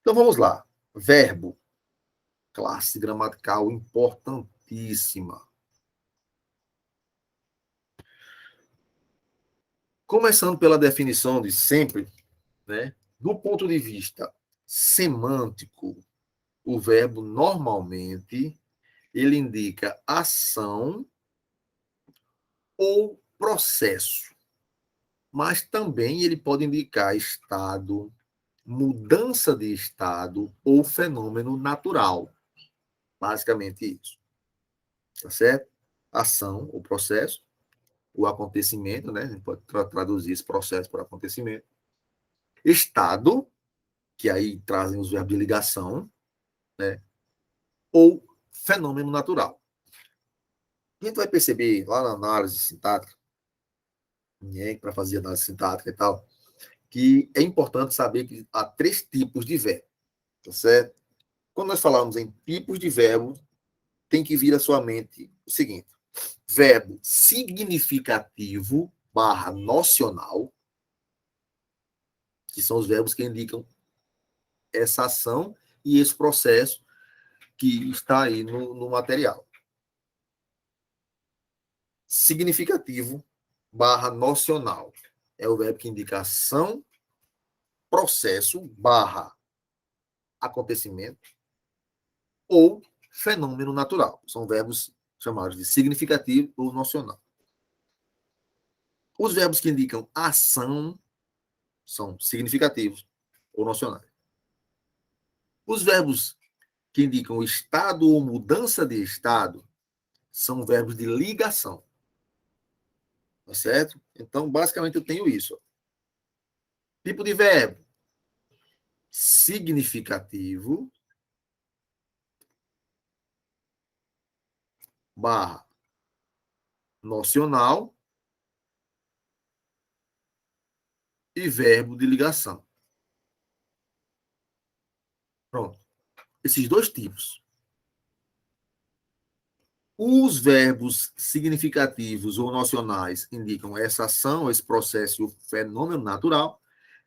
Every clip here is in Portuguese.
Então vamos lá. Verbo, classe gramatical importantíssima. Começando pela definição de sempre, né? Do ponto de vista semântico, o verbo normalmente ele indica ação ou processo, mas também ele pode indicar estado, mudança de estado ou fenômeno natural. Basicamente isso. Tá certo? Ação, o processo, o acontecimento, né? A gente pode traduzir esse processo por acontecimento. Estado, que aí trazem os verbos de ligação, né? Ou fenômeno natural. A gente vai perceber lá na análise sintática, né, para fazer análise sintática e tal, que é importante saber que há três tipos de verbo, tá certo? Quando nós falamos em tipos de verbo, tem que vir à sua mente o seguinte: verbo significativo barra nocional, que são os verbos que indicam essa ação e esse processo que está aí no material. Significativo barra nocional é o verbo que indica ação, processo barra acontecimento ou fenômeno natural. São verbos chamados de significativo ou nocional. Os verbos que indicam ação são significativos ou nocionais. Os verbos que indicam estado ou mudança de estado são verbos de ligação. Tá certo? Então, basicamente, eu tenho isso. Tipo de verbo: significativo barra nocional e verbo de ligação. Pronto. Esses dois tipos. Os verbos significativos ou nocionais indicam essa ação, esse processo, o fenômeno natural,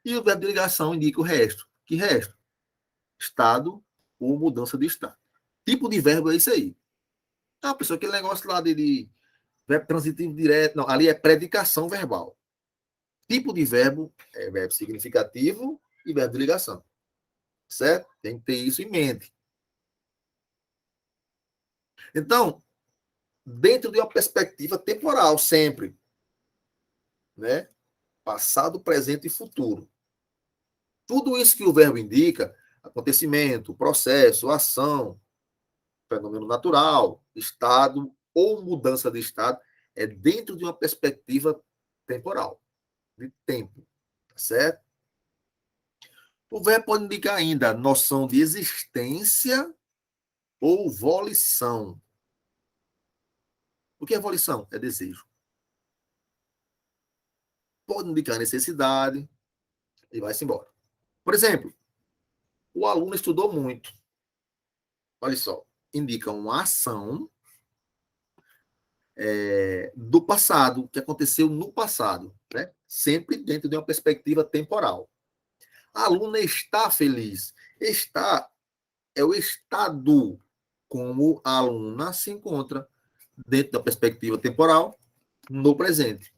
e o verbo de ligação indica o resto. Que resto? Estado ou mudança de estado. Tipo de verbo é isso aí. Ah, pessoal, aquele negócio lá de verbo transitivo direto, não, ali é predicação verbal. Tipo de verbo é verbo significativo e verbo de ligação. Certo? Tem que ter isso em mente. Então, dentro de uma perspectiva temporal, sempre, né? Passado, presente e futuro. Tudo isso que o verbo indica, acontecimento, processo, ação, fenômeno natural, estado ou mudança de estado, é dentro de uma perspectiva temporal, de tempo, tá certo? O verbo pode indicar ainda a noção de existência ou volição. O que é volição? É desejo. Pode indicar necessidade e vai-se embora. Por exemplo, o aluno estudou muito. Olha só, indica uma ação do passado, que aconteceu no passado, né? Sempre dentro de uma perspectiva temporal. A aluna está feliz. Está é o estado como a aluna se encontra dentro da perspectiva temporal no presente.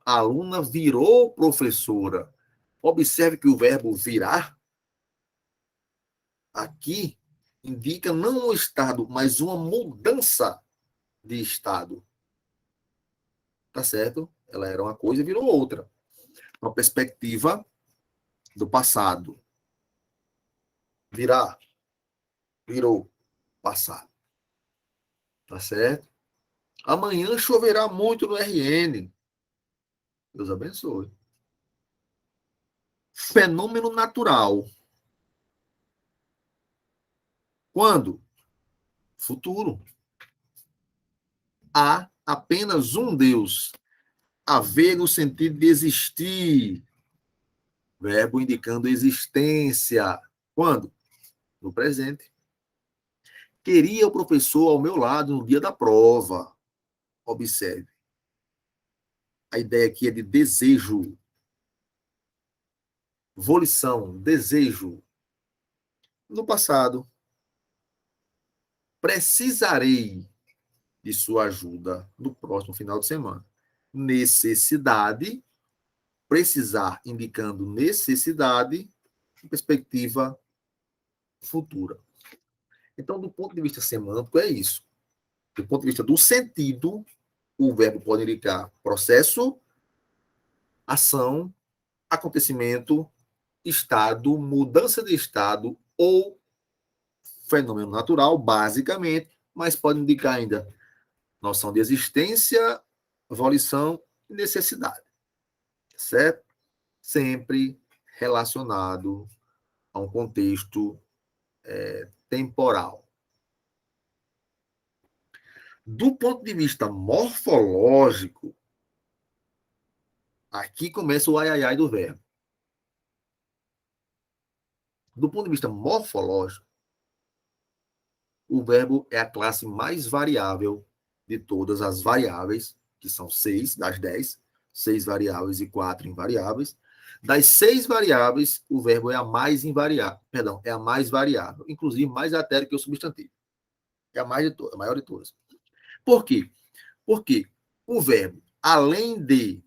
A aluna virou professora. Observe que o verbo virar aqui indica não um estado, mas uma mudança de estado. Tá certo? Ela era uma coisa e virou outra. Uma perspectiva do passado. Virar, virou passado. Tá certo? Amanhã choverá muito no RN. Deus abençoe. Fenômeno natural. Quando? Futuro. Há apenas um Deus. Haver no sentido de existir. Verbo indicando existência. Quando? No presente. Queria o professor ao meu lado no dia da prova. Observe. A ideia aqui é de desejo. Volição, desejo. no passado. Precisarei de sua ajuda no próximo final de semana. Necessidade, precisar indicando necessidade, perspectiva futura. Então, do ponto de vista semântico, é isso. Do ponto de vista do sentido, o verbo pode indicar processo, ação, acontecimento, estado, mudança de estado ou fenômeno natural, basicamente, mas pode indicar ainda noção de existência, volição e necessidade, certo? Sempre relacionado a um contexto temporal. Do ponto de vista morfológico, aqui começa o ai ai ai do verbo. Do ponto de vista morfológico, o verbo é a classe mais variável de todas as variáveis, que são 6 das 10, 6 variáveis e 4 invariáveis. Das 6 variáveis, o verbo é a mais invariável, perdão, é a mais variável, inclusive mais até que o substantivo. É a a maior de todas. Por quê? Porque o verbo, além de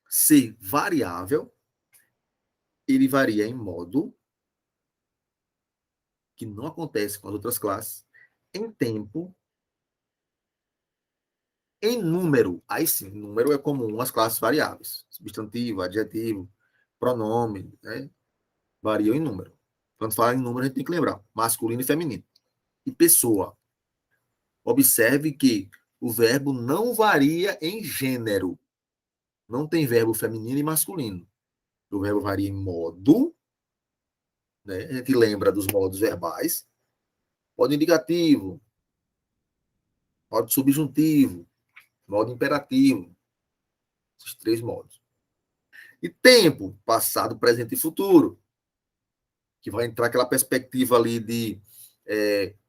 ser variável, ele varia em modo que não acontece com as outras classes, em tempo, em número. Aí sim, número é comum às classes variáveis. Substantivo, adjetivo, pronome, né? Variam em número. Quando fala em número, a gente tem que lembrar masculino e feminino. E pessoa. Observe que o verbo não varia em gênero. Não tem verbo feminino e masculino. O verbo varia em modo, né? A gente lembra dos modos verbais. Modo indicativo, modo subjuntivo, modo imperativo. Esses 3 modos. E tempo, passado, presente e futuro, que vai entrar aquela perspectiva ali de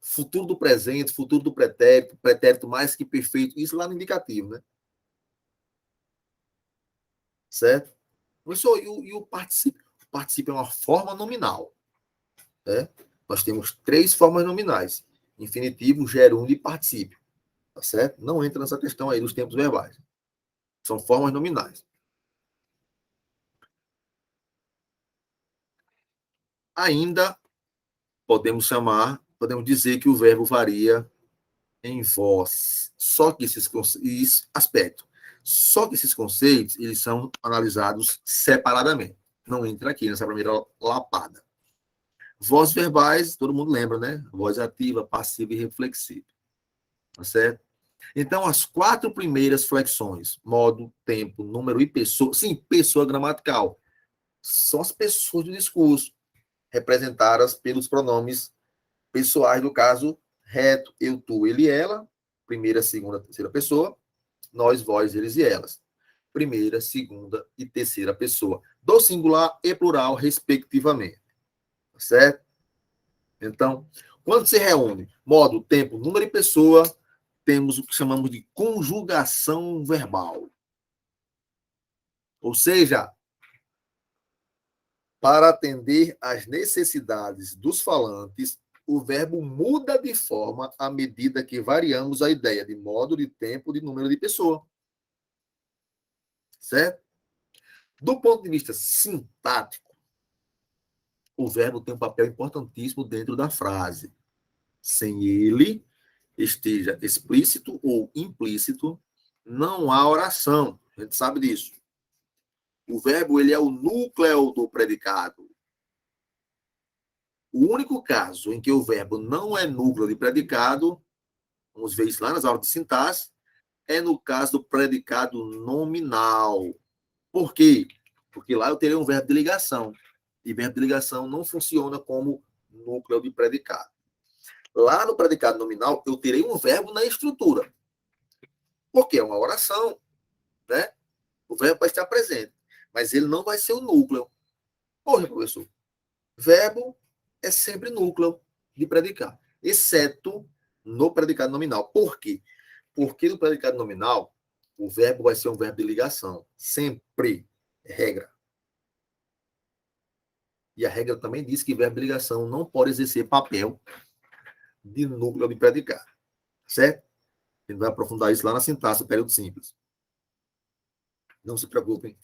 futuro do presente, futuro do pretérito, pretérito mais que perfeito, isso lá no indicativo, né? Certo? Professor, e o particípio? O particípio é uma forma nominal, né? Nós temos 3 formas nominais: infinitivo, gerúndio e particípio, tá certo? Não entra nessa questão aí dos tempos verbais. São formas nominais. Ainda podemos dizer que o verbo varia em voz. Só que esses aspectos, só que esses conceitos, eles são analisados separadamente. Não entra aqui nessa primeira lapada. Vozes verbais, todo mundo lembra, né? Voz ativa, passiva e reflexiva. Tá certo? Então, as 4 primeiras flexões, modo, tempo, número e pessoa, sim, pessoa gramatical, são as pessoas do discurso, representadas pelos pronomes pessoais, no caso, reto, eu, tu, ele e ela, primeira, segunda, terceira pessoa, nós, vós, eles e elas. Primeira, segunda e terceira pessoa, do singular e plural, respectivamente. Certo? Então, quando se reúne modo, tempo, número e pessoa, temos o que chamamos de conjugação verbal. Ou seja, para atender às necessidades dos falantes, o verbo muda de forma à medida que variamos a ideia de modo, de tempo, de número de pessoa. Certo? Do ponto de vista sintático, o verbo tem um papel importantíssimo dentro da frase. Sem ele, esteja explícito ou implícito, não há oração. A gente sabe disso. O verbo ele é o núcleo do predicado. O único caso em que o verbo não é núcleo de predicado, vamos ver isso lá nas aulas de sintaxe, é no caso do predicado nominal. Por quê? Porque lá eu terei um verbo de ligação. E verbo de ligação não funciona como núcleo de predicado. Lá no predicado nominal, eu terei um verbo na estrutura. Porque é uma oração, né? O verbo vai estar presente. Mas ele não vai ser o núcleo. Porra, professor. Verbo é sempre núcleo de predicado. Exceto no predicado nominal. Por quê? Porque no predicado nominal, o verbo vai ser um verbo de ligação. Sempre. É regra. E a regra também diz que verbo de ligação não pode exercer papel de núcleo de predicado. Certo? A gente vai aprofundar isso lá na sintaxe do período simples. Não se preocupem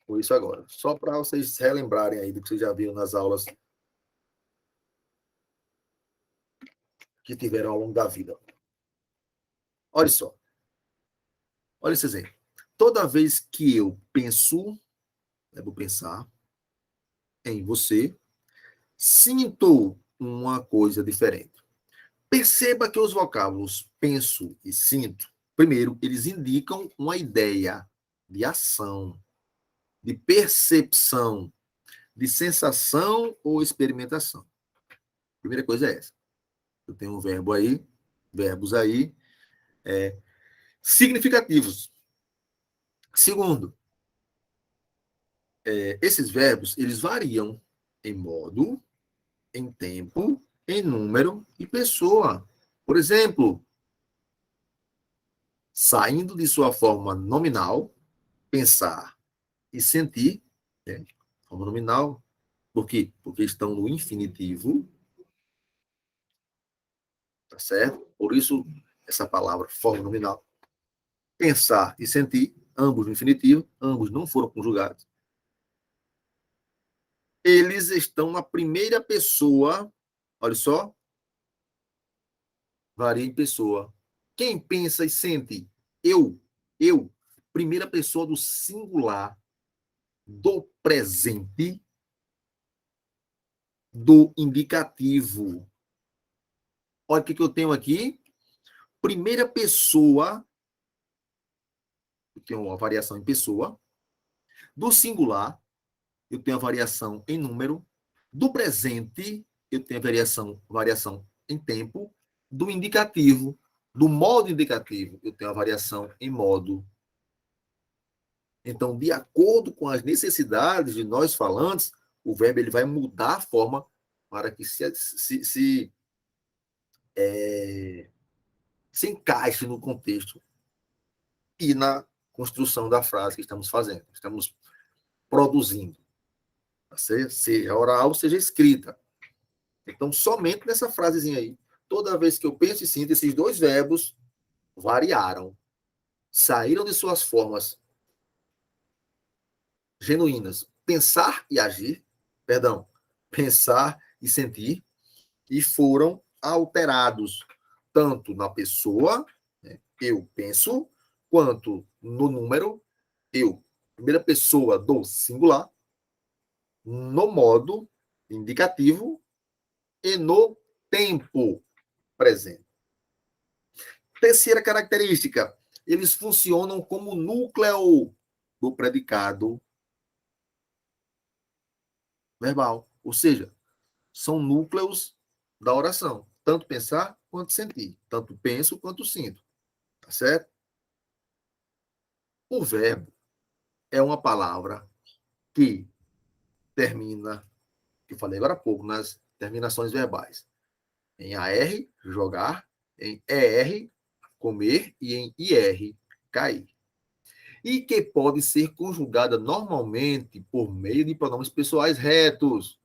com isso agora. Só para vocês relembrarem aí do que vocês já viram nas aulas que tiveram ao longo da vida. Olha só. Olha esse exemplo. Toda vez que eu penso, vou pensar em você, sinto uma coisa diferente. Perceba que os vocábulos penso e sinto, primeiro, eles indicam uma ideia de ação, de percepção, de sensação ou experimentação. Primeira coisa é essa. Eu tenho um verbo aí, verbos aí, significativos. Segundo, esses verbos, eles variam em modo, em tempo, em número e pessoa. Por exemplo, saindo de sua forma nominal, pensar e sentir, né? Forma nominal. Por quê? Porque estão no infinitivo, tá certo? Por isso, essa palavra, forma nominal. Pensar e sentir, ambos no infinitivo, ambos não foram conjugados. Eles estão na primeira pessoa, olha só, varia em pessoa. Quem pensa e sente? Eu, primeira pessoa do singular, do presente, do indicativo. Olha o que eu tenho aqui. Primeira pessoa, eu tenho uma variação em pessoa. Do singular, eu tenho a variação em número. Do presente, eu tenho a variação em tempo. Do indicativo, do modo indicativo, eu tenho a variação em modo. Então, de acordo com as necessidades de nós falantes, o verbo ele vai mudar a forma para que se encaixe no contexto e na construção da frase que estamos fazendo, estamos produzindo, seja oral, seja escrita. Então, somente nessa frasezinha aí, toda vez que eu penso e sinto, esses dois verbos variaram, saíram de suas formas genuínas, pensar e agir, perdão, pensar e sentir, e foram alterados tanto na pessoa, né, eu penso, quanto no número, eu, primeira pessoa do singular, no modo indicativo e no tempo presente. Terceira característica, eles funcionam como núcleo do predicado verbal, ou seja, são núcleos da oração, tanto pensar quanto sentir, tanto penso quanto sinto, tá certo? O verbo é uma palavra que termina, que eu falei agora há pouco, nas terminações verbais, em AR, jogar, em ER, comer e em IR, cair. E que pode ser conjugada normalmente por meio de pronomes pessoais retos.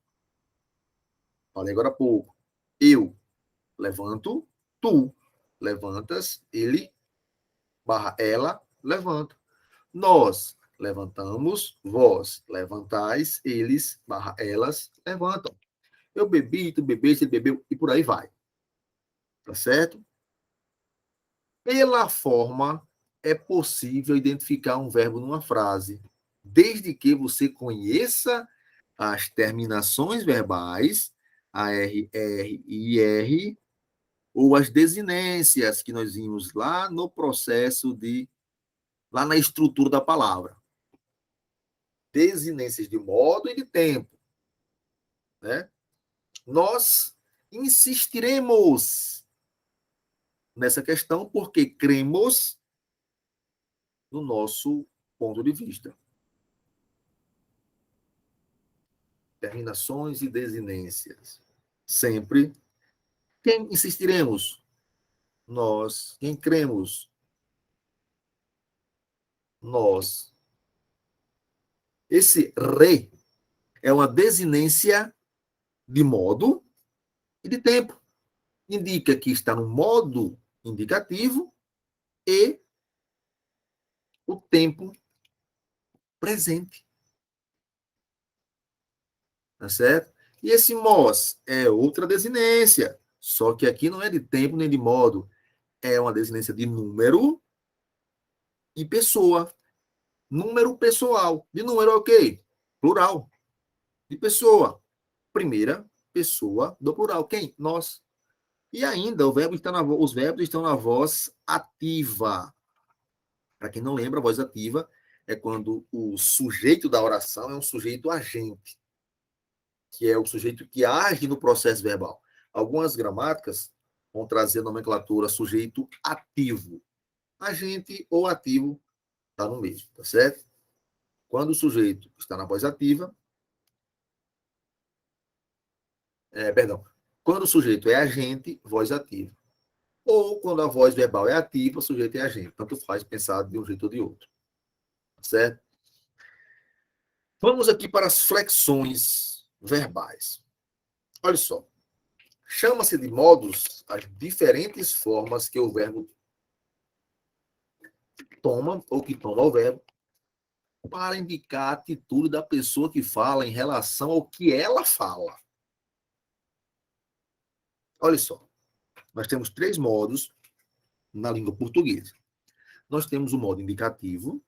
Falei agora há pouco. Eu levanto, tu levantas, ele barra ela levanta. Nós levantamos, vós levantais, eles barra elas levantam. Eu bebi, tu bebeste, ele bebeu e por aí vai. Tá certo? Pela forma, é possível identificar um verbo numa frase, desde que você conheça as terminações verbais, a R, R e R, ou as desinências que nós vimos lá no processo lá na estrutura da palavra. Desinências de modo e de tempo, né? Nós insistiremos nessa questão porque cremos no nosso ponto de vista. Terminações e desinências. Sempre. Quem insistiremos? Nós. Quem cremos? Nós. Esse re é uma desinência de modo e de tempo. Indica que está no modo indicativo e o tempo presente. Tá certo? E esse mos é outra desinência. Só que aqui não é de tempo nem de modo. É uma desinência de número e pessoa. Número pessoal. De número é o quê? Plural. De pessoa. Primeira pessoa do plural. Quem? Nós. E ainda o verbo está os verbos estão na voz ativa. Para quem não lembra, a voz ativa é quando o sujeito da oração é um sujeito agente, que é o sujeito que age no processo verbal. Algumas gramáticas vão trazer a nomenclatura sujeito ativo. Agente ou ativo está no mesmo, tá certo? Quando o sujeito está na voz ativa, perdão, quando o sujeito é agente, voz ativa. Ou quando a voz verbal é ativa, o sujeito é agente. Tanto faz pensar de um jeito ou de outro. Certo? Vamos aqui para as flexões verbais. Olha só. Chama-se de modos as diferentes formas que o verbo toma, ou que toma o verbo, para indicar a atitude da pessoa que fala em relação ao que ela fala. Olha só. Nós temos 3 modos na língua portuguesa. Nós temos o modo indicativo,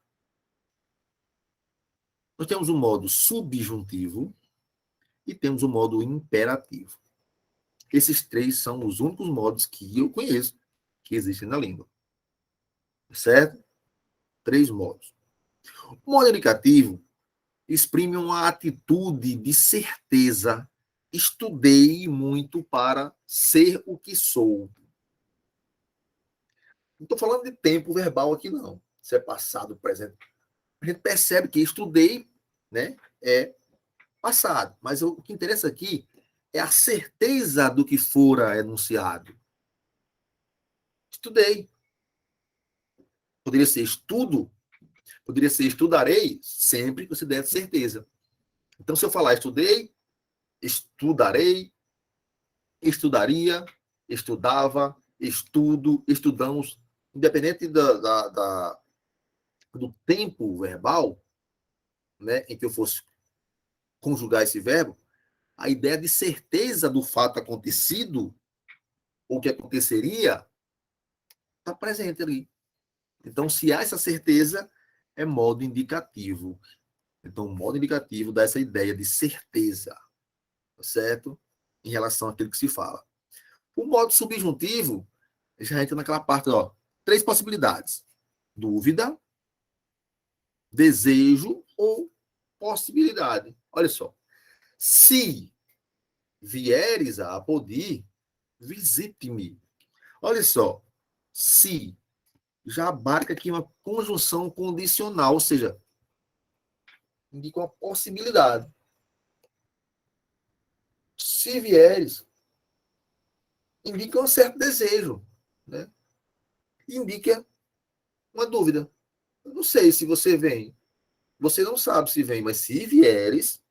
nós temos o modo subjuntivo e temos o modo imperativo. Esses 3 são os únicos modos que eu conheço que existem na língua. Certo? 3 modos. O modo indicativo exprime uma atitude de certeza. Estudei muito para ser o que sou. Não estou falando de tempo verbal aqui, não. Se é passado, presente. A gente percebe que estudei, né, é passado. Mas o que interessa aqui é a certeza do que fora enunciado. Estudei. Poderia ser estudo, poderia ser estudarei, sempre que você der certeza. Então, se eu falar estudei, estudarei, estudaria, estudava, estudo, estudamos, independente do tempo verbal, né, em que eu fosse conjugar esse verbo, a ideia de certeza do fato acontecido, ou que aconteceria, está presente ali. Então, se há essa certeza, é modo indicativo. Então, o modo indicativo dá essa ideia de certeza, tá certo? Em relação àquilo que se fala. O modo subjuntivo já entra naquela parte, ó, 3 possibilidades: dúvida, desejo ou possibilidade. Olha só. Se vieres a poder, visite-me. Olha só. Se já abarca aqui uma conjunção condicional, ou seja, indica uma possibilidade. Se vieres, indica um certo desejo, né? Indica uma dúvida. Eu não sei se você vem. Você não sabe se vem, mas se vieres,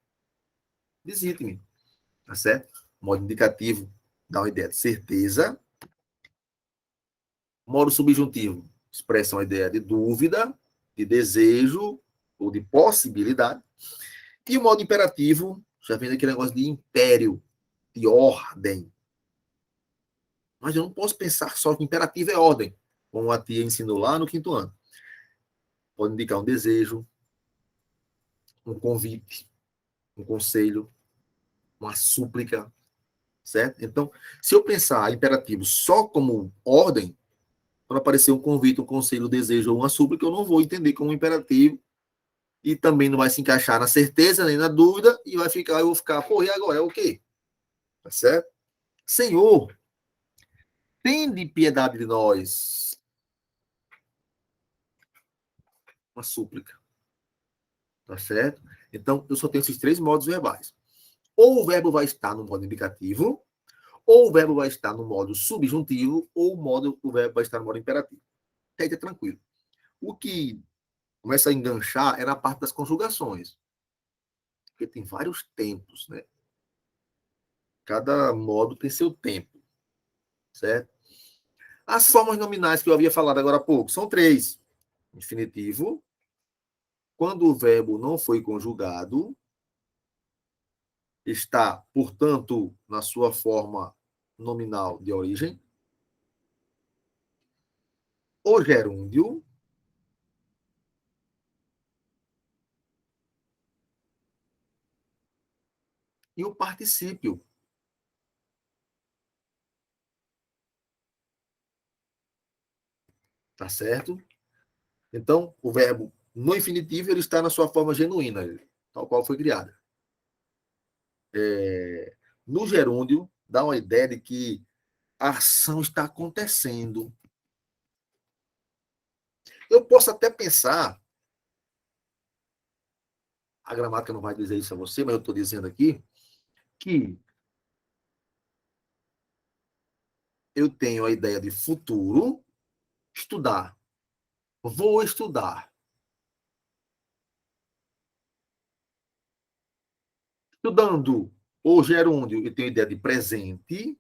visite-me. Tá certo? Modo indicativo dá uma ideia de certeza. Modo subjuntivo expressa uma ideia de dúvida, de desejo ou de possibilidade. E o modo imperativo já vem daquele negócio de império, de ordem. Mas eu não posso pensar só que imperativo é ordem, como a tia ensinou lá no 5º ano. Pode indicar um desejo, um convite, um conselho, uma súplica, certo? Então, se eu pensar imperativo só como ordem, quando aparecer um convite, um conselho, um desejo ou uma súplica, eu não vou entender como imperativo e também não vai se encaixar na certeza nem na dúvida e eu vou ficar, pô, e agora é o quê? Tá certo? Senhor, tende piedade de nós. Uma súplica. Tá certo? Então, eu só tenho esses 3 modos verbais. Ou o verbo vai estar no modo indicativo, ou o verbo vai estar no modo subjuntivo, ou o verbo vai estar no modo imperativo. Aí tá tranquilo. O que começa a enganchar é na parte das conjugações. porque tem vários tempos, né? Cada modo tem seu tempo, certo? As formas nominais que eu havia falado agora há pouco são três. Infinitivo, quando o verbo não foi conjugado, está, portanto, na sua forma nominal de origem. O gerúndio, e o particípio. Tá certo? Então, o verbo no infinitivo ele está na sua forma genuína, tal qual foi criada. No gerúndio, dá uma ideia de que a ação está acontecendo. Eu posso até pensar, a gramática não vai dizer isso a você, mas eu estou dizendo aqui, que eu tenho a ideia de futuro, estudar. Vou estudar. Estudando o gerúndio, eu tenho a ideia de presente,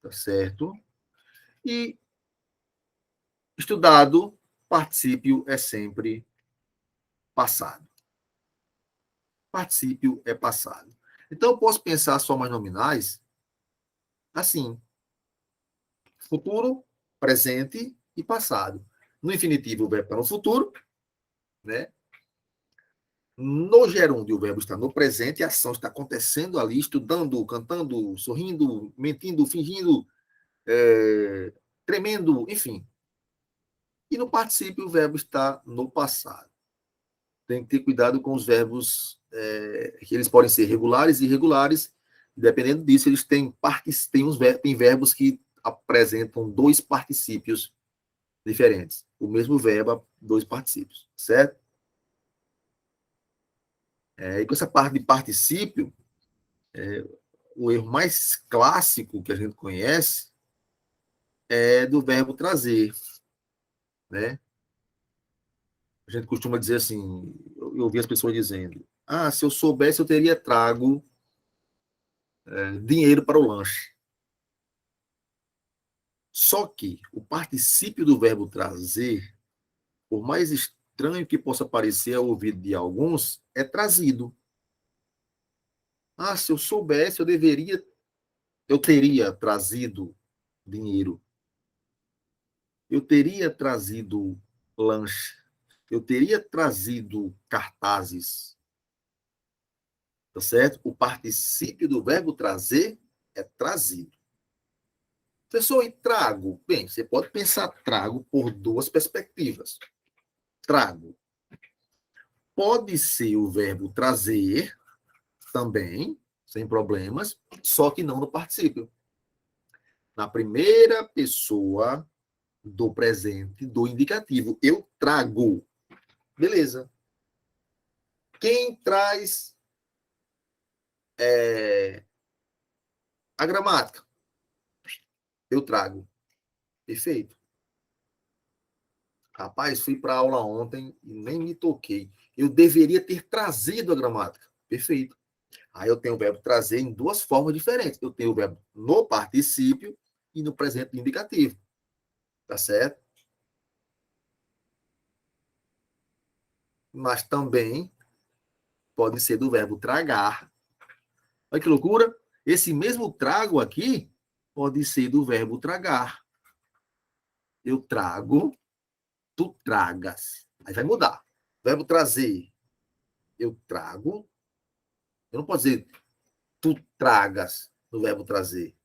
tá certo? E estudado, particípio é sempre passado. Particípio é passado. Então, eu posso pensar as formas nominais assim: futuro, presente e passado. No infinitivo, o verbo está no futuro, né? No gerúndio, o verbo está no presente, a ação está acontecendo ali, estudando, cantando, sorrindo, mentindo, fingindo, tremendo, enfim. E no particípio, o verbo está no passado. Tem que ter cuidado com os verbos, que eles podem ser regulares e irregulares. Dependendo disso, eles têm tem verbos que apresentam dois particípios diferentes. O mesmo verbo, dois particípios, certo? E com essa parte de particípio, o erro mais clássico que a gente conhece é do verbo trazer, né? A gente costuma dizer assim, eu ouvi as pessoas dizendo, se eu soubesse, eu teria trago dinheiro para o lanche. Só que o particípio do verbo trazer, por mais estranho que possa parecer ao ouvido de alguns, é trazido. Se eu soubesse, eu teria trazido dinheiro. Eu teria trazido lanche. Eu teria trazido cartazes. Tá certo? O particípio do verbo trazer é trazido. Professor, e trago? Bem, você pode pensar trago por duas perspectivas. Trago pode ser o verbo trazer também, sem problemas, só que não no particípio. Na primeira pessoa do presente, do indicativo. Eu trago. Beleza. Quem traz a gramática? Eu trago. Perfeito. Rapaz, fui para a aula ontem e nem me toquei. Eu deveria ter trazido a gramática. Perfeito. Aí eu tenho o verbo trazer em duas formas diferentes. Eu tenho o verbo no particípio e no presente indicativo. Tá certo? Mas também pode ser do verbo tragar. Olha que loucura. Esse mesmo trago aqui pode ser do verbo tragar. Eu trago, tu tragas. Aí vai mudar. Verbo trazer, eu trago. Eu não posso dizer tu tragas no verbo trazer.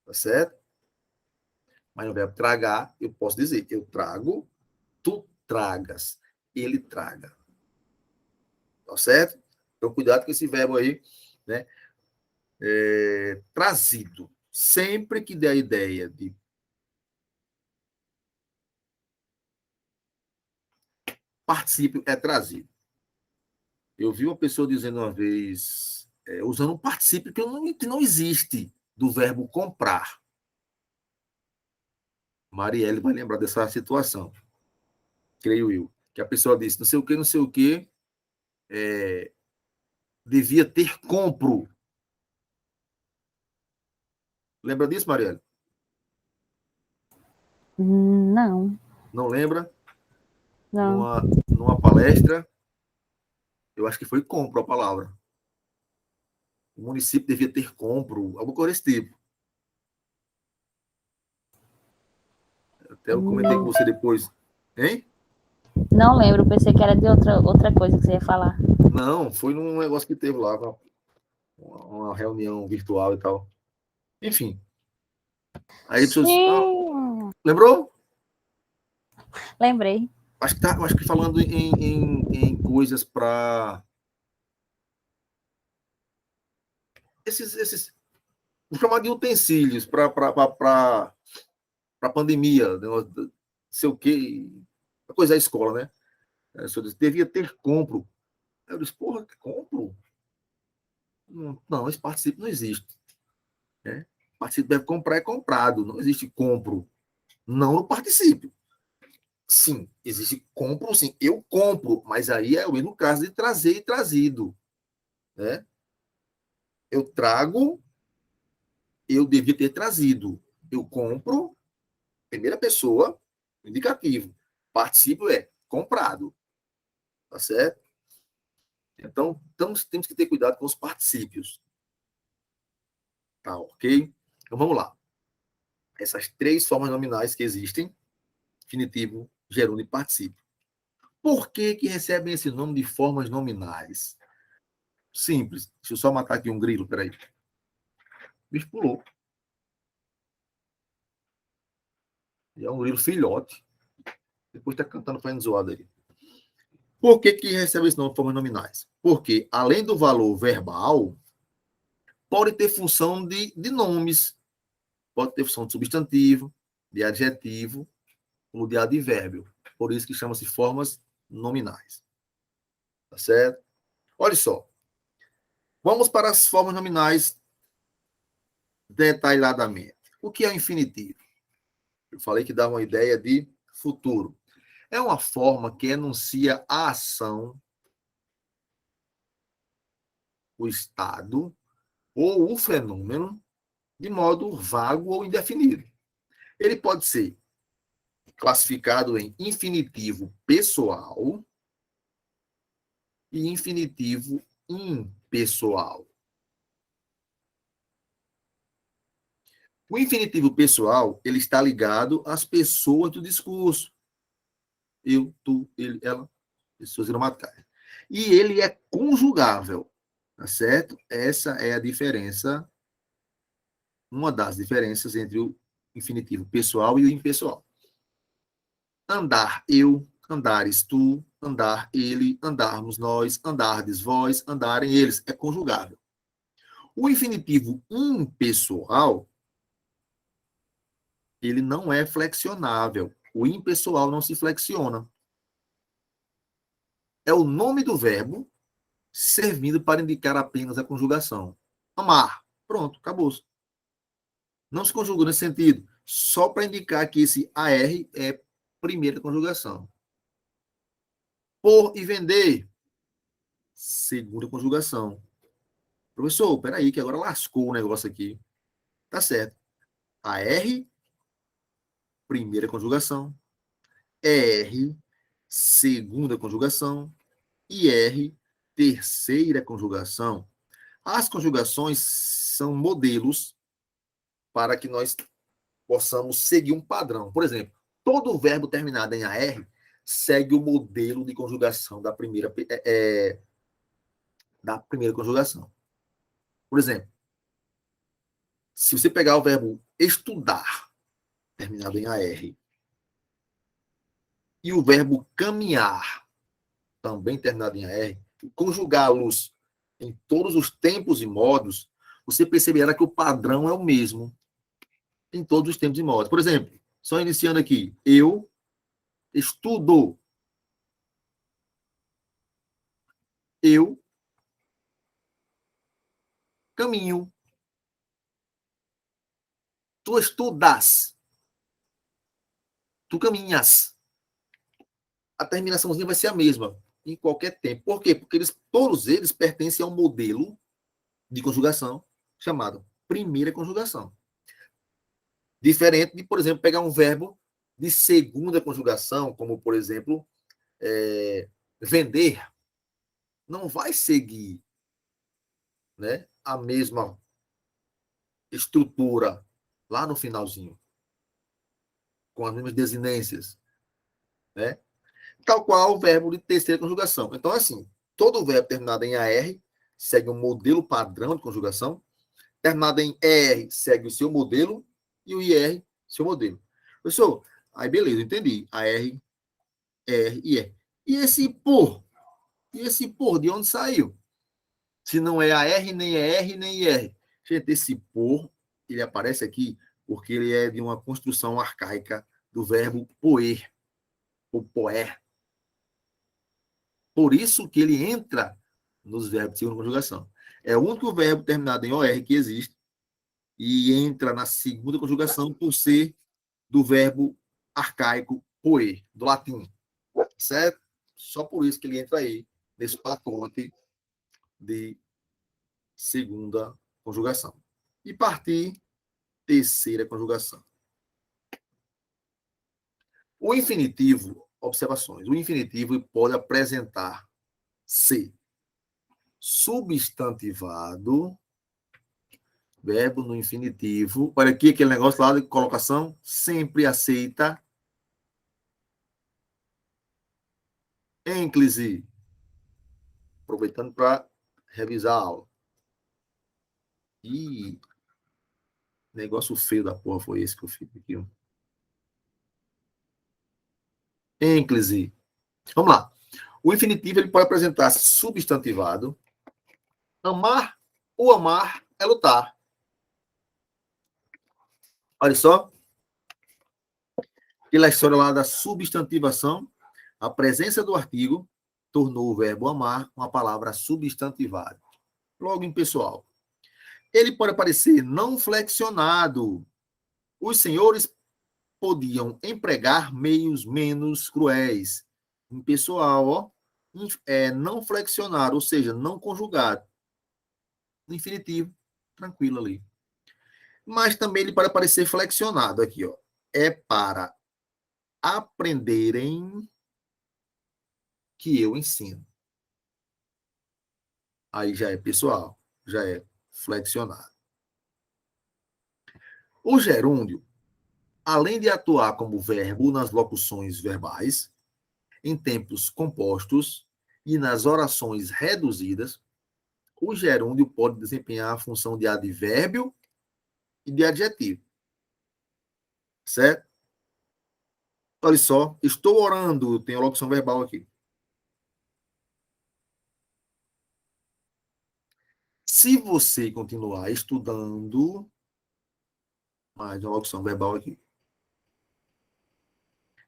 Tá certo? Mas no verbo tragar, eu posso dizer eu trago, tu tragas. Ele traga. Tá certo? Então, cuidado com esse verbo aí, né? Trazido. Sempre que der a ideia de particípio, é trazido. Eu vi uma pessoa dizendo uma vez, usando um particípio que não existe, do verbo comprar. Marielle vai lembrar dessa situação, creio eu. Que a pessoa disse, não sei o que, devia ter compro. Lembra disso, Marielle? Não, Não lembra? não. Numa palestra, eu acho que foi compro a palavra. O município devia ter compro, alguma coisa desse tipo. Até eu comentei com Não, você depois. Hein? não lembro, pensei que era de outra coisa que você ia falar. Não, foi num negócio que teve lá, uma reunião virtual e tal. Enfim. Aí pessoas. Ah, Sim, lembrou? lembrei. Acho que falando em coisas para. Esses. Vou chamar de utensílios para pandemia. Não sei o quê. Coisa da escola, né? Eu disse, devia ter compro. Eu disse, porra, compro? Não, esse participo não existe. Né? Participo deve comprar, é comprado. Não existe compro. Não no participo. Sim, existe compro, sim. Eu compro, mas aí é o mesmo caso de trazer e trazido. Né? Eu trago, eu devia ter trazido. Eu compro, primeira pessoa, indicativo. Participo é comprado. Tá certo? Então, temos que ter cuidado com os particípios. Tá ok? Então vamos lá. Essas três formas nominais que existem: infinitivo, gerúndio e particípio. Por que que recebem esse nome de formas nominais? Simples. Deixa eu só matar aqui um grilo, peraí. O bicho pulou. E é um grilo filhote. Depois está cantando fazendo zoada aí. Por que que recebe esse nome de formas nominais? Porque, além do valor verbal, pode ter função de nomes. Pode ter função de substantivo, de adjetivo, ou de advérbio. Por isso que chama-se formas nominais. Tá certo? Olha só. Vamos para as formas nominais detalhadamente. O que é o infinitivo? Eu falei que dá uma ideia de futuro. É uma forma que enuncia a ação, o estado ou o fenômeno de modo vago ou indefinido. Ele pode ser classificado em infinitivo pessoal e infinitivo impessoal. O infinitivo pessoal, ele está ligado às pessoas do discurso. Eu, tu, ele, ela, pessoas gramaticais. E ele é conjugável, tá certo? Essa é a diferença, uma das diferenças entre o infinitivo pessoal e o impessoal. Andar eu, andares tu, andar ele, andarmos nós, andardes vós, andarem eles. É conjugável. O infinitivo impessoal, ele não é flexionável. O impessoal não se flexiona. É o nome do verbo servindo para indicar apenas a conjugação. Amar. Pronto, acabou. Não se conjuga nesse sentido. Só para indicar que esse AR é primeira conjugação. Por e vender, segunda conjugação. Professor, peraí, que agora lascou o negócio aqui. Tá certo. AR, primeira conjugação. ER, segunda conjugação. E R, terceira conjugação. As conjugações são modelos para que nós possamos seguir um padrão. Por exemplo, todo verbo terminado em AR segue o modelo de conjugação da primeira conjugação. Por exemplo, se você pegar o verbo estudar, terminado em AR, e o verbo caminhar, também terminado em AR, conjugá-los em todos os tempos e modos, você perceberá que o padrão é o mesmo em todos os tempos e modos. Por exemplo, só iniciando aqui, eu estudo, eu caminho, tu estudas, tu caminhas. A terminaçãozinha vai ser a mesma. em qualquer tempo. Por quê? Porque todos eles pertencem a um modelo de conjugação chamado primeira conjugação. Diferente de, por exemplo, pegar um verbo de segunda conjugação, como, por exemplo, vender, não vai seguir, né, a mesma estrutura lá no finalzinho, com as mesmas desinências, né? Tal qual o verbo de terceira conjugação. Então, assim, todo verbo terminado em AR segue um modelo padrão de conjugação, terminado em ER segue o seu modelo e o IR seu modelo. Professor, aí beleza, entendi. AR, ER e IR. E esse por? E esse por, de onde saiu? Se não é AR, nem ER, nem IR. Gente, esse por, ele aparece aqui porque ele é de uma construção arcaica do verbo poer, ou poer. Por isso que ele entra nos verbos de segunda conjugação. É o único verbo terminado em OR que existe e entra na segunda conjugação por ser do verbo arcaico poer, do latim. Certo? Só por isso que ele entra aí nesse pacote de segunda conjugação. E partir terceira conjugação. O infinitivo, observações, o infinitivo pode apresentar ser substantivado, verbo no infinitivo. Olha aqui aquele negócio lá de colocação, sempre aceita. Ênclise, aproveitando para revisar a aula. Ih, negócio feio da porra foi esse que eu fiz aqui. Ênclise. Vamos lá. O infinitivo ele pode apresentar substantivado. Amar, o amar é lutar. Olha só. Aquela história lá da substantivação. A presença do artigo tornou o verbo amar uma palavra substantivada. Logo em pessoal. Ele pode aparecer não flexionado. Os senhores podiam empregar meios menos cruéis. Em pessoal, ó, não flexionado, ou seja, não conjugado. No infinitivo, tranquilo ali. Mas também ele pode aparecer flexionado aqui, ó. É para aprenderem que eu ensino. Aí já é pessoal, já é flexionado. O gerúndio, além de atuar como verbo nas locuções verbais, em tempos compostos e nas orações reduzidas, o gerúndio pode desempenhar a função de advérbio e de adjetivo. Certo? Olha só, estou orando, tem a locução verbal aqui. Se você continuar estudando, mais uma locução verbal aqui.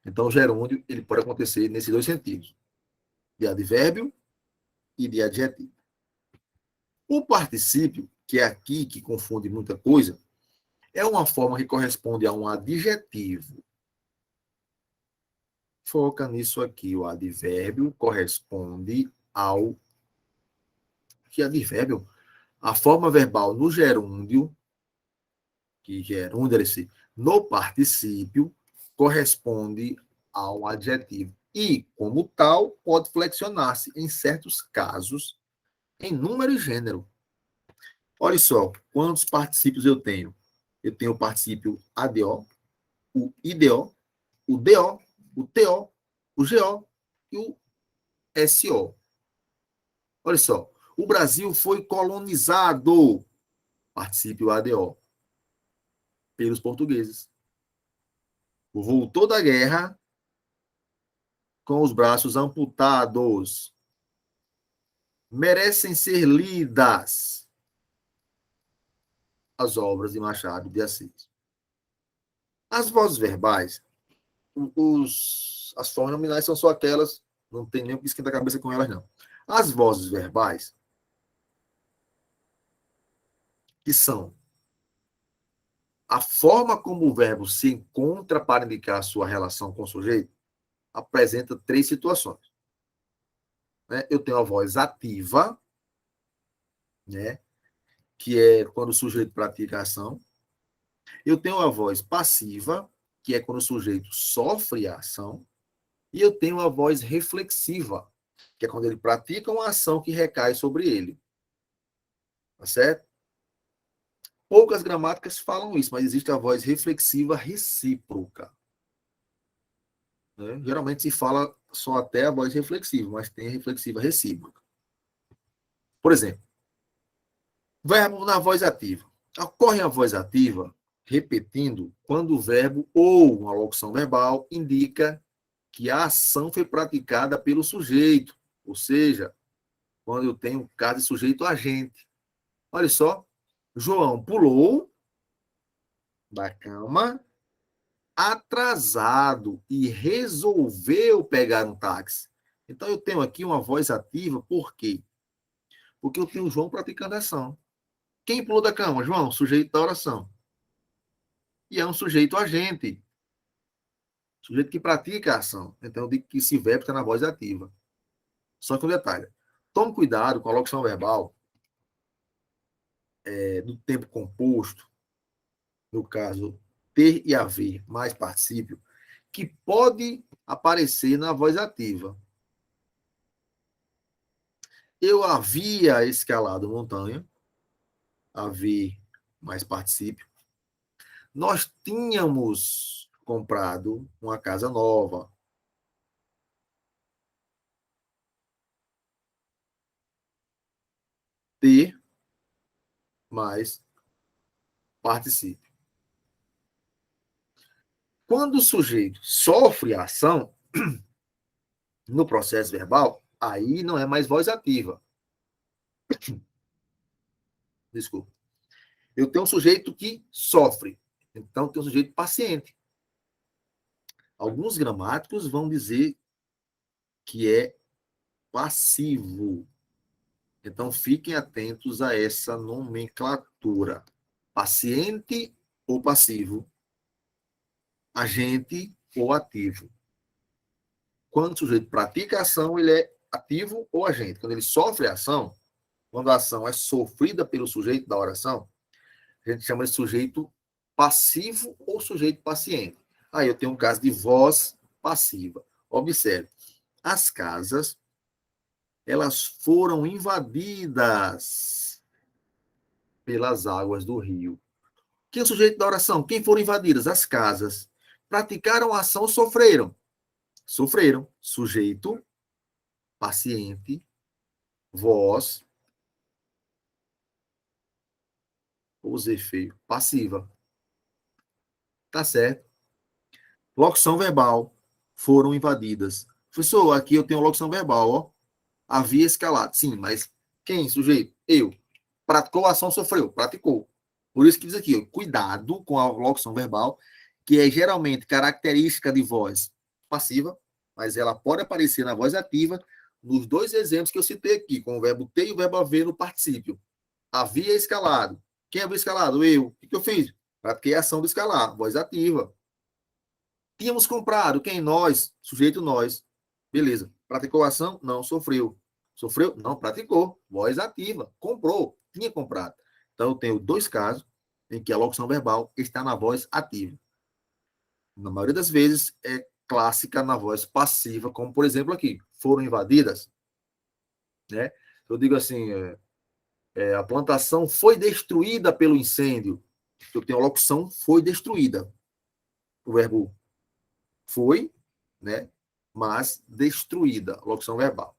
Então, o gerúndio ele pode acontecer nesses dois sentidos, de advérbio e de adjetivo. O particípio, que é aqui que confunde muita coisa, é uma forma que corresponde a um adjetivo. Foca nisso aqui, o advérbio corresponde ao que advérbio? A forma verbal no gerúndio, que gerúndio no particípio, corresponde ao adjetivo. E, como tal, pode flexionar-se em certos casos em número e gênero. Olha só, quantos particípios eu tenho? Eu tenho o particípio ADO, o IDO, o DO, o TO, o GO e o SO. Olha só, o Brasil foi colonizado, particípio ADO, pelos portugueses. Voltou da guerra com os braços amputados. Merecem ser lidas as obras de Machado de Assis. As vozes verbais, as formas nominais são só aquelas, não tem nem o que esquentar a cabeça com elas, não. As vozes verbais, que são a forma como o verbo se encontra para indicar a sua relação com o sujeito, apresenta três situações. né? Eu tenho a voz ativa, né? Que é quando o sujeito pratica a ação. Eu tenho a voz passiva, que é quando o sujeito sofre a ação. E eu tenho a voz reflexiva, que é quando ele pratica uma ação que recai sobre ele. Tá certo? Poucas gramáticas falam isso, mas existe a voz reflexiva recíproca. Né? Geralmente se fala só até a voz reflexiva, mas tem a reflexiva recíproca. Por exemplo, verbo na voz ativa. Ocorre a voz ativa repetindo quando o verbo ou uma locução verbal indica que a ação foi praticada pelo sujeito, ou seja, quando eu tenho caso de sujeito agente. Olha só, João pulou da cama atrasado e resolveu pegar um táxi. Então eu tenho aqui uma voz ativa, por quê? Porque eu tenho o João praticando a ação. Quem pulou da cama? João, sujeito da oração. E é um sujeito agente, sujeito que pratica a ação. Então eu digo que esse verbo está na voz ativa. Só que um detalhe, tome cuidado com a locução verbal do tempo composto, no caso ter e haver mais particípio, que pode aparecer na voz ativa. Eu havia escalado montanha, haver mais particípio. Nós tínhamos comprado uma casa nova. Ter mais particípio. Quando o sujeito sofre a ação no processo verbal, aí não é mais voz ativa. Desculpa. Eu tenho um sujeito que sofre. Então, tem um sujeito paciente. Alguns gramáticos vão dizer que é passivo. Então, fiquem atentos a essa nomenclatura. Paciente ou passivo, agente ou ativo. Quando o sujeito pratica a ação, ele é ativo ou agente. Quando ele sofre a ação, quando a ação é sofrida pelo sujeito da oração, a gente chama de sujeito passivo ou sujeito paciente. Aí eu tenho um caso de voz passiva. Observe, as casas, elas foram invadidas pelas águas do rio. Quem é o sujeito da oração? Quem foram invadidas? As casas. Praticaram a ação, sofreram. Sofreram. Sujeito, paciente, voz, usei feio, passiva. Tá certo? Locução verbal. Foram invadidas. Professor, aqui eu tenho locução verbal, ó. Havia escalado. Sim, mas quem, sujeito? Eu. Praticou a ação, sofreu. Praticou. Por isso que diz aqui, ó, cuidado com a locução verbal, que é geralmente característica de voz passiva, mas ela pode aparecer na voz ativa, nos dois exemplos que eu citei aqui, com o verbo ter e o verbo haver no particípio. Havia escalado. Quem havia escalado? Eu. O que eu fiz? Pratiquei a ação do escalar, voz ativa. Tínhamos comprado. Quem? Nós. Sujeito nós. Beleza. Praticou a ação? Não. Sofreu. Sofreu? Não. Praticou. Voz ativa. Comprou. Tinha comprado. Então, eu tenho dois casos em que a locução verbal está na voz ativa. Na maioria das vezes, é clássica na voz passiva, como, por exemplo, aqui. Foram invadidas. Né? Eu digo assim, a plantação foi destruída pelo incêndio. Eu tenho a locução foi destruída. O verbo foi, né? Mas destruída, locução verbal.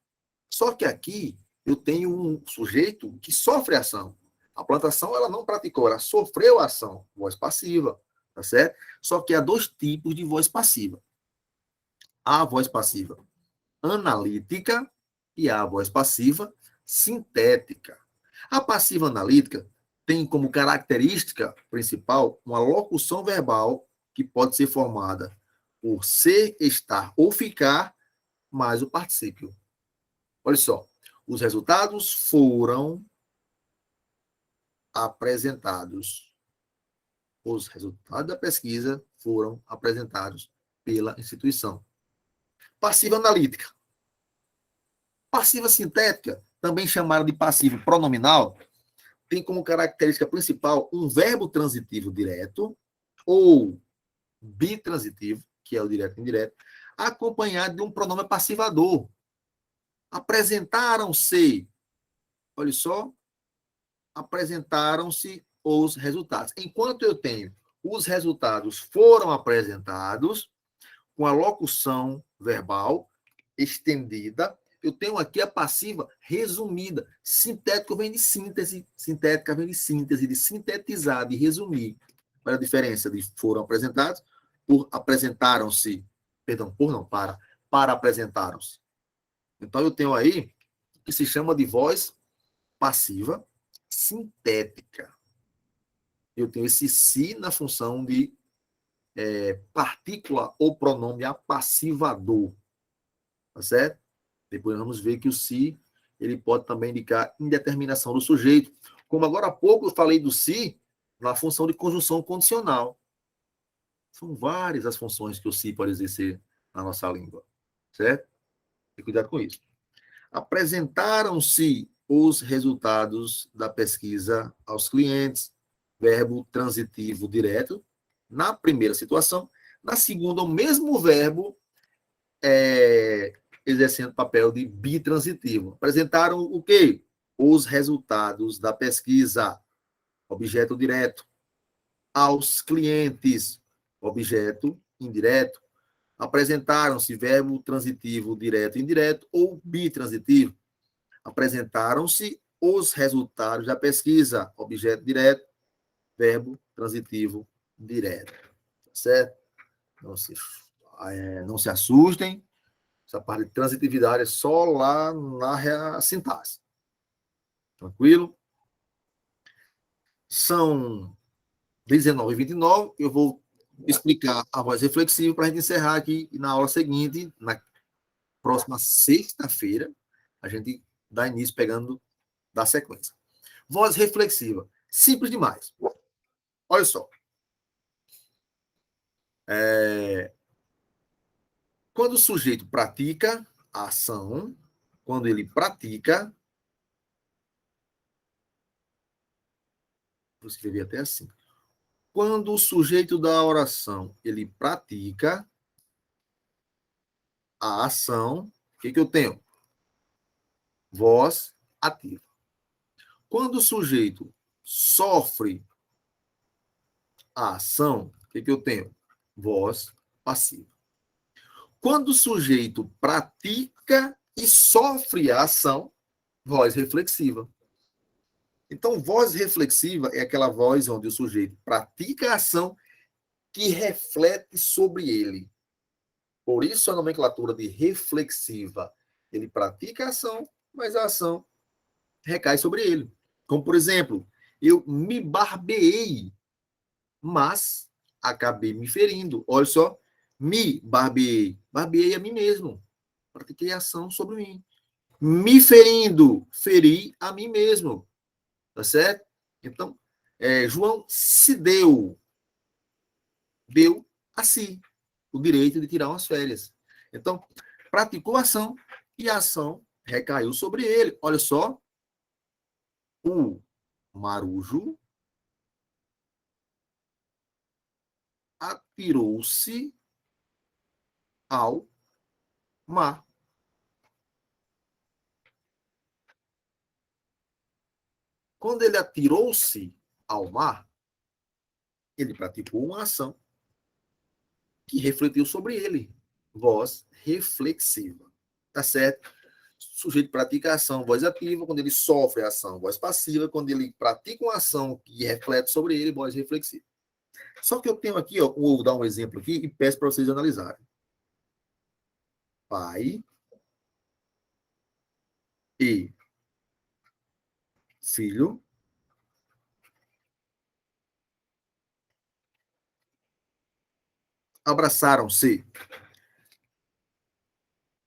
Só que aqui eu tenho um sujeito que sofre ação. A plantação ela não praticou, ela sofreu a ação, voz passiva, tá certo? Só que há dois tipos de voz passiva. Há a voz passiva analítica e há a voz passiva sintética. A passiva analítica tem como característica principal uma locução verbal que pode ser formada por ser, estar ou ficar, mais o particípio. Olha só, os resultados foram apresentados. Os resultados da pesquisa foram apresentados pela instituição. Passiva analítica. passiva sintética, também chamada de passiva pronominal, tem como característica principal um verbo transitivo direto ou bitransitivo, que é o direto e indireto, acompanhado de um pronome passivador. Apresentaram-se, olha só, apresentaram-se os resultados. Enquanto eu tenho os resultados foram apresentados, com a locução verbal estendida, eu tenho aqui a passiva resumida. Sintético vem de síntese, sintética vem de síntese, de sintetizar, de resumir. Qual é a diferença de foram apresentados por apresentaram-se? Perdão, por não, para apresentaram-se. Então eu tenho aí o que se chama de voz passiva sintética. Eu tenho esse si na função de partícula ou pronome apassivador. Tá certo? Depois vamos ver que o se ele pode também indicar indeterminação do sujeito. Como agora há pouco eu falei do se na função de conjunção condicional. São várias as funções que o se pode exercer na nossa língua. Certo? Tem cuidado com isso. Apresentaram-se os resultados da pesquisa aos clientes. Verbo transitivo direto. Na primeira situação. Na segunda, o mesmo verbo exercendo papel de bitransitivo. Apresentaram o quê? Os resultados da pesquisa, objeto direto, aos clientes, objeto indireto. Apresentaram-se verbo transitivo direto e indireto ou bitransitivo. Apresentaram-se os resultados da pesquisa, objeto direto, verbo transitivo direto. Certo? Não se assustem. Essa parte de transitividade é só lá na sintaxe. Tranquilo? São 19h29. Eu vou explicar a voz reflexiva para a gente encerrar aqui e na aula seguinte, na próxima sexta-feira, a gente dá início pegando da sequência. Voz reflexiva. Simples demais. Olha só. Quando o sujeito pratica a ação, quando ele pratica, vou escrever até assim. Quando o sujeito da oração ele pratica a ação, o que eu tenho? Voz ativa. Quando o sujeito sofre a ação, o que eu tenho? Voz passiva. Quando o sujeito pratica e sofre a ação, voz reflexiva. Então, voz reflexiva é aquela voz onde o sujeito pratica a ação que reflete sobre ele. Por isso a nomenclatura de reflexiva. Ele pratica a ação, mas a ação recai sobre ele. Como, por exemplo, eu me barbeei, mas acabei me ferindo. Olha só, me barbeei. Barbeei a mim mesmo. Pratiquei ação sobre mim. Me ferindo, feri a mim mesmo. Tá certo? Então, João se deu a si o direito de tirar umas férias. Então, praticou a ação e a ação recaiu sobre ele. Olha só, o marujo atirou-se ao mar. Quando ele atirou-se ao mar, ele praticou uma ação que refletiu sobre ele. Voz reflexiva. Tá certo? O sujeito pratica a ação, voz ativa. Quando ele sofre a ação, voz passiva. Quando ele pratica uma ação que reflete sobre ele, voz reflexiva. Só que eu tenho aqui, ó, vou dar um exemplo aqui e peço para vocês analisarem. Pai e filho abraçaram-se.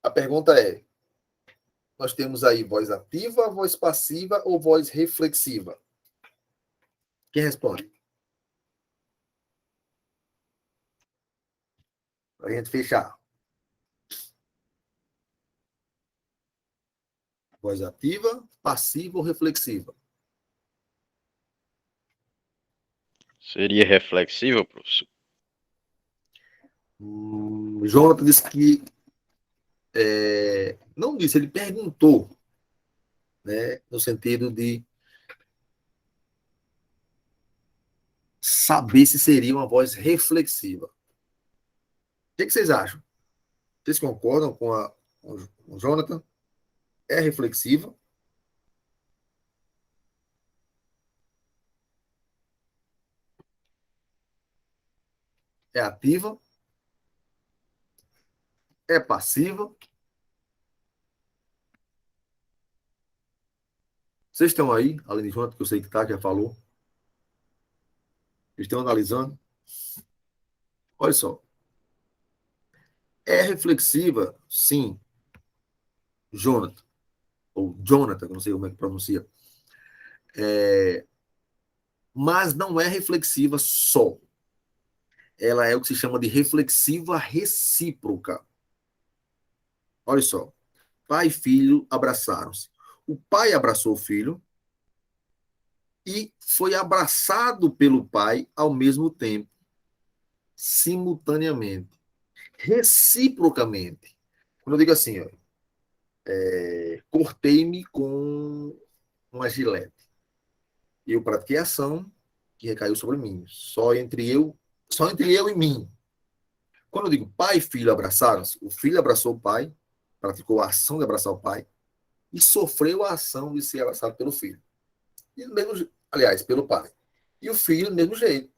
A pergunta é: nós temos aí voz ativa, voz passiva ou voz reflexiva? Quem responde? Para a gente fechar. Voz ativa, passiva ou reflexiva? Seria reflexiva, professor? Jonathan disse que não disse, ele perguntou, né, no sentido de saber se seria uma voz reflexiva. O que vocês acham? Vocês concordam com o Jonathan? É reflexiva? É ativa? É passiva? Vocês estão aí, além de Jonathan, que eu sei que tá, já falou. Estão analisando. Olha só. É reflexiva, sim, Jonathan, ou Jonathan, não sei como é que pronuncia, mas não é reflexiva só. Ela é o que se chama de reflexiva recíproca. Olha só. Pai e filho abraçaram-se. O pai abraçou o filho e foi abraçado pelo pai ao mesmo tempo, simultaneamente, reciprocamente. Quando eu digo assim, ó, cortei-me com uma gilete. Eu pratiquei a ação que recaiu sobre mim, só entre eu e mim. Quando eu digo pai e filho abraçaram-se, o filho abraçou o pai, praticou a ação de abraçar o pai e sofreu a ação de ser abraçado pelo filho. E mesmo, aliás, pelo pai. E o filho do mesmo jeito.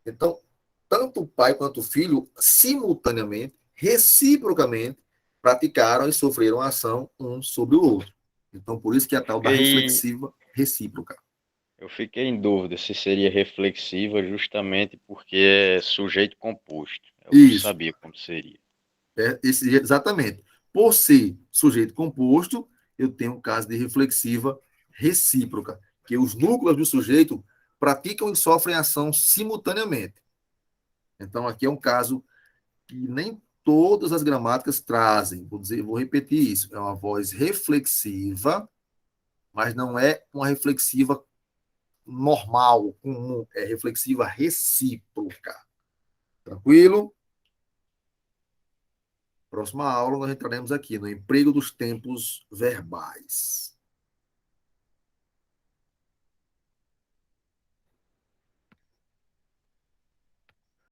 Então, tanto o pai quanto o filho, simultaneamente, reciprocamente, praticaram e sofreram a ação um sobre o outro. Então, por isso que é a tal da Fiquei, reflexiva recíproca. eu fiquei em dúvida se seria reflexiva justamente porque é sujeito composto. Eu não Isso, sabia como seria. exatamente. Por ser sujeito composto, eu tenho um caso de reflexiva recíproca, que os núcleos do sujeito praticam e sofrem ação simultaneamente. Então, aqui é um caso que nem todas as gramáticas trazem. Vou repetir isso. É uma voz reflexiva, mas não é uma reflexiva normal, comum. É reflexiva recíproca. Tranquilo? Próxima aula, nós entraremos aqui no emprego dos tempos verbais.